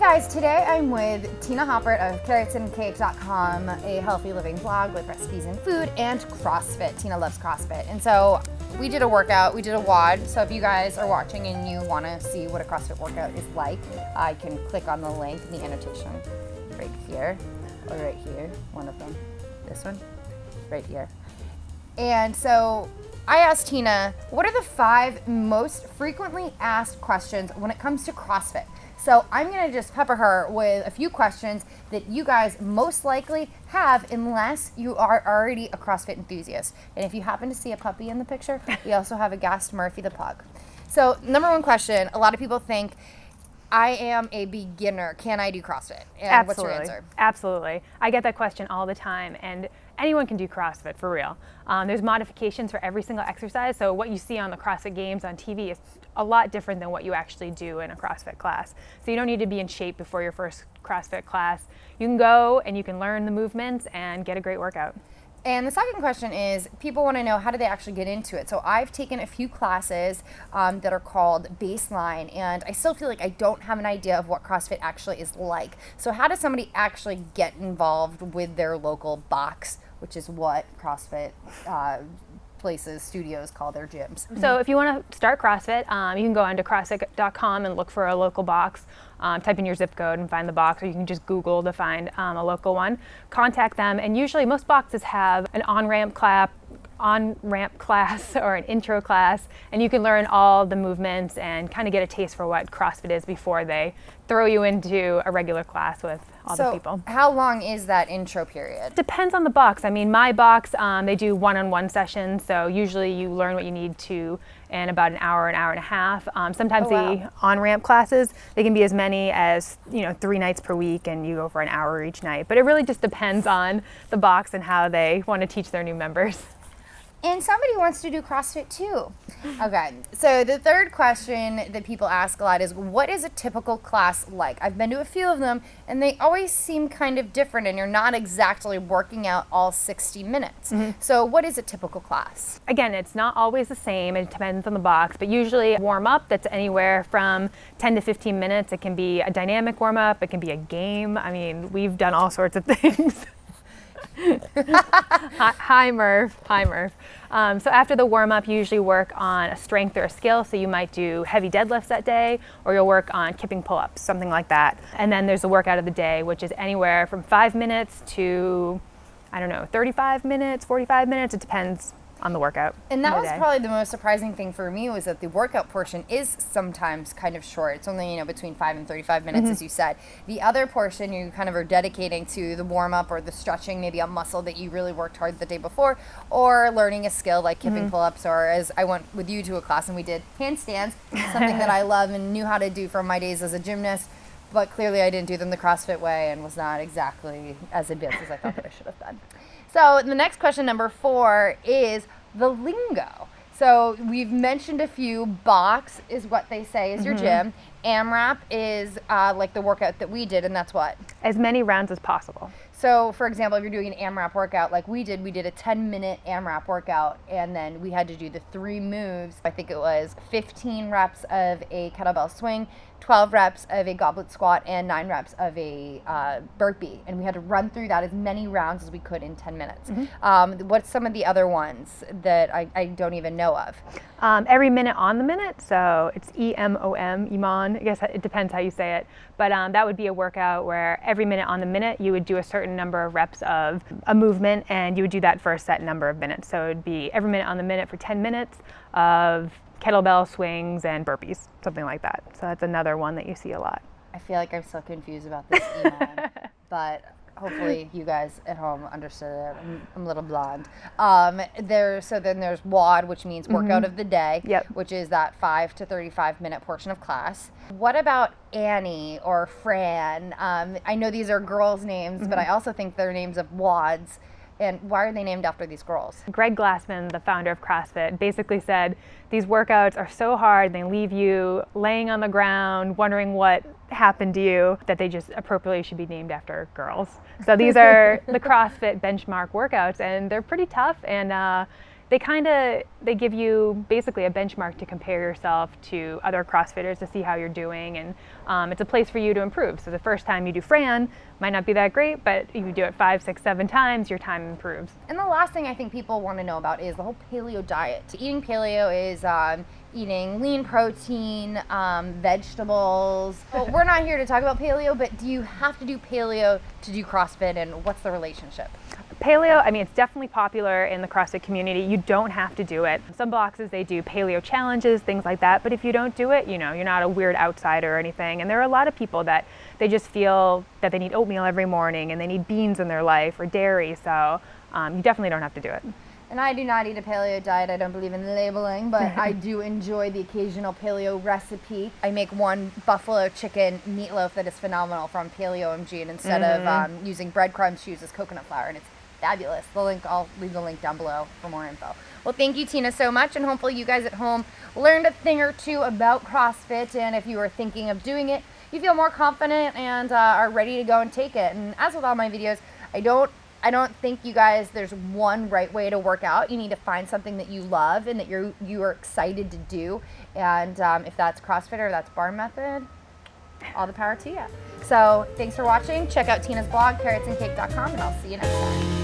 guys, today I'm with Tina Hoppert of carrotsandcake.com, a healthy living blog with recipes and food, and CrossFit. Tina loves CrossFit. And so we did a workout, we did a WOD. So if you guys are watching and you want to see what a CrossFit workout is like, I can click on the link in the annotation right here, or right here, one of them, this one, right here. And so I asked Tina, what are the 5 most frequently asked questions when it comes to CrossFit? So I'm gonna just pepper her with a few questions that you guys most likely have unless you are already a CrossFit enthusiast. And if you happen to see a puppy in the picture, we also have a Gast Murphy the pug. So number one question, a lot of people think, I am a beginner, can I do CrossFit? And Absolutely. What's your answer? Absolutely. I get that question all the time, and anyone can do CrossFit for real. There's modifications for every single exercise, so what you see on the CrossFit Games on TV is a lot different than what you actually do in a CrossFit class. So you don't need to be in shape before your first CrossFit class. You can go and you can learn the movements and get a great workout. And the second question is, people want to know, how do they actually get into it? So I've taken a few classes that are called Baseline, and I still feel like I don't have an idea of what CrossFit actually is like. So how does somebody actually get involved with their local box, which is what CrossFit places, studios call their gyms? So if you want to start CrossFit, you can go onto CrossFit.com and look for a local box. Type in your zip code and find the box, or you can just Google to find a local one. Contact them, and usually most boxes have an on-ramp class or an intro class, and you can learn all the movements and kind of get a taste for what CrossFit is before they throw you into a regular class with all the people. So how long is that intro period? Depends on the box. I mean, my box, they do one-on-one sessions, so usually you learn what you need to in about an hour and a half. Sometimes the on-ramp classes, they can be as many as 3 nights per week, and you go for an hour each night. But it really just depends on the box and how they want to teach their new members. And somebody wants to do CrossFit too. Okay, so the third question that people ask a lot is, what is a typical class like? I've been to a few of them, and they always seem kind of different, and you're not exactly working out all 60 minutes. Mm-hmm. So what is a typical class? Again, it's not always the same. It depends on the box, but usually a warm-up that's anywhere from 10 to 15 minutes. It can be a dynamic warm-up. It can be a game. I mean, we've done all sorts of things. Hi, Murph. Hi, Murph. So after the warm-up, you usually work on a strength or a skill. So you might do heavy deadlifts that day, or you'll work on kipping pull-ups, something like that. And then there's the workout of the day, which is anywhere from 5 minutes to, 35 minutes, 45 minutes. It depends on the workout. And that was probably the most surprising thing for me, was that the workout portion is sometimes kind of short. It's only, between 5 and 35 minutes, as you said. The other portion you kind of are dedicating to the warm-up or the stretching, maybe a muscle that you really worked hard the day before, or learning a skill like kipping pull-ups, or as I went with you to a class and we did handstands, something that I love and knew how to do from my days as a gymnast, but clearly I didn't do them the CrossFit way and was not exactly as advanced as I thought that I should have been. So the next question, number 4, is the lingo. So we've mentioned a few. Box is what they say is your gym. AMRAP is like the workout that we did, and that's what? As many rounds as possible. So for example, if you're doing an AMRAP workout like we did a 10-minute AMRAP workout, and then we had to do the 3 moves. I think it was 15 reps of a kettlebell swing, 12 reps of a goblet squat, and 9 reps of a burpee. And we had to run through that as many rounds as we could in 10 minutes. What's some of the other ones that I don't even know of? Every minute on the minute, so it's emom. I guess it depends how you say it. But that would be a workout where every minute on the minute you would do a certain number of reps of a movement, and you would do that for a set number of minutes. So it would be every minute on the minute for 10 minutes of kettlebell swings and burpees, something like that. So that's another one that you see a lot. I feel like I'm so confused about this emom, but hopefully you guys at home understood it. I'm a little blonde. So then there's WOD, which means workout of the day, which is that 5 to 35 minute portion of class. What about Annie or Fran? I know these are girls' names, but I also think they're names of WODs. And why are they named after these girls? Greg Glassman, the founder of CrossFit, basically said these workouts are so hard, they leave you laying on the ground, wondering what happened to you, that they just appropriately should be named after girls. So these are the CrossFit benchmark workouts, and they're pretty tough, and they give you basically a benchmark to compare yourself to other CrossFitters to see how you're doing, and it's a place for you to improve. So the first time you do Fran might not be that great, but if you do it 5, 6, 7 times, your time improves. And the last thing I think people want to know about is the whole paleo diet. Eating paleo is eating lean protein, vegetables. Well, we're not here to talk about paleo, but do you have to do paleo to do CrossFit, and what's the relationship? Paleo, I mean, it's definitely popular in the CrossFit community. You don't have to do it. Some boxes, they do paleo challenges, things like that. But if you don't do it, you know, you're not a weird outsider or anything. And there are a lot of people that they just feel that they need oatmeal every morning and they need beans in their life or dairy. So you definitely don't have to do it. And I do not eat a paleo diet. I don't believe in labeling, but I do enjoy the occasional paleo recipe. I make one buffalo chicken meatloaf that is phenomenal from Paleo MG, and instead of using breadcrumbs, she uses coconut flour, and it's fabulous. I'll leave the link down below for more info. Well, thank you, Tina, so much, and hopefully you guys at home learned a thing or two about CrossFit, and if you are thinking of doing it, you feel more confident and are ready to go and take it. And as with all my videos, I don't think you guys, there's one right way to work out. You need to find something that you love and that you are excited to do. And if that's CrossFit or that's bar method, all the power to you. So thanks for watching. Check out Tina's blog, carrotsandcake.com, and I'll see you next time.